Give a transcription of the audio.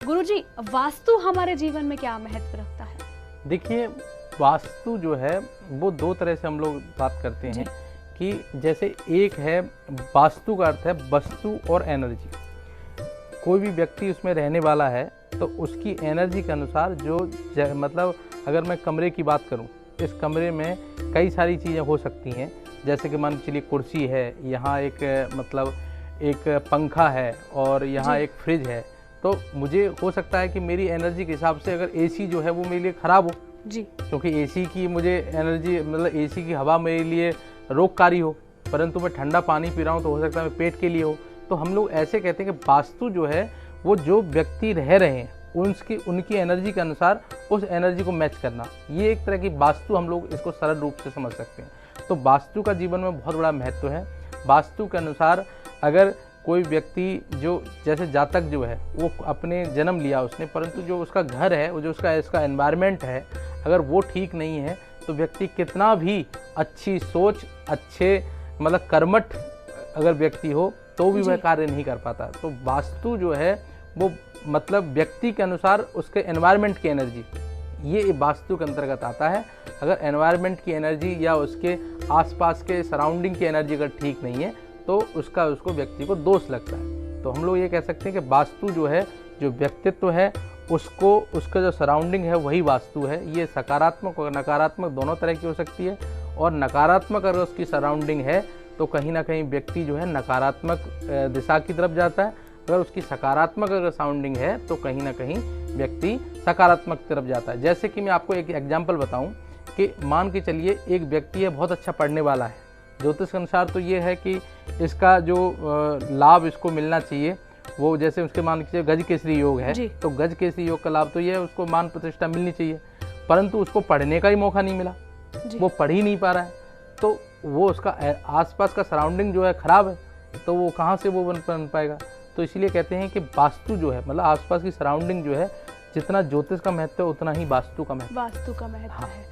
गुरुजी, वास्तु हमारे जीवन में क्या महत्व रखता है? देखिए, वास्तु जो है वो दो तरह से हम लोग बात करते हैं कि जैसे एक है, वास्तु का अर्थ है वस्तु और एनर्जी। कोई भी व्यक्ति उसमें रहने वाला है तो उसकी एनर्जी के अनुसार मतलब अगर मैं कमरे की बात करूं, इस कमरे में कई सारी चीज़ें हो सकती हैं। जैसे कि मान के चलिए कुर्सी है, यहाँ एक पंखा है और यहाँ एक फ्रिज है, तो मुझे हो सकता है कि मेरी एनर्जी के हिसाब से अगर एसी जो है वो मेरे लिए ख़राब हो जी, क्योंकि एसी की मुझे एनर्जी मतलब एसी की हवा मेरे लिए रोगकारी हो, परंतु मैं ठंडा पानी पी रहा हूँ तो हो सकता है मैं पेट के लिए हो। तो हम लोग ऐसे कहते हैं कि वास्तु जो है वो जो व्यक्ति रह रहे हैं उनकी एनर्जी के अनुसार उस एनर्जी को मैच करना, ये एक तरह की वास्तु हम लोग इसको सरल रूप से समझ सकते हैं। तो वास्तु का जीवन में बहुत बड़ा महत्व है। वास्तु के अनुसार अगर कोई व्यक्ति जो जैसे जातक जो है वो अपने जन्म लिया उसने, परंतु जो उसका घर है, वो जो इसका एनवायरनमेंट है, अगर वो ठीक नहीं है तो व्यक्ति कितना भी अच्छी सोच, अच्छे मतलब कर्मठ अगर व्यक्ति हो तो भी वह कार्य नहीं कर पाता। तो वास्तु जो है वो मतलब व्यक्ति के अनुसार उसके एनवायरनमेंट की एनर्जी, ये वास्तु के अंतर्गत आता है। अगर एनवायरनमेंट की एनर्जी या उसके आसपास के सराउंडिंग की एनर्जी अगर ठीक नहीं है तो उसको व्यक्ति को दोष लगता है। तो हम लोग ये कह सकते हैं कि वास्तु जो है, जो व्यक्तित्व है, उसका जो सराउंडिंग है वही वास्तु है। ये सकारात्मक और नकारात्मक दोनों तरह की हो सकती है, और नकारात्मक अगर उसकी सराउंडिंग है तो कहीं ना कहीं व्यक्ति जो है नकारात्मक दिशा की तरफ जाता है। अगर उसकी सकारात्मक अगर साउंडिंग है तो कहीं ना कहीं व्यक्ति सकारात्मक तरफ जाता है। जैसे कि मैं आपको एक एग्जांपल बताऊं कि मान के चलिए एक व्यक्ति है, बहुत अच्छा पढ़ने वाला है, ज्योतिष के अनुसार तो ये है कि इसका जो लाभ इसको मिलना चाहिए वो, जैसे उसके मान के गज केसरी योग है तो गज केसरी योग का लाभ तो ये है उसको मान प्रतिष्ठा मिलनी चाहिए, परंतु उसको पढ़ने का ही मौका नहीं मिला, वो पढ़ ही नहीं पा रहा है, तो वो उसका आसपास का सराउंडिंग जो है खराब है, तो वो कहाँ से वो बन पाएगा। तो इसीलिए कहते हैं कि वास्तु जो है मतलब आसपास की सराउंडिंग जो है, जितना ज्योतिष का महत्व है उतना ही वास्तु का महत्व है।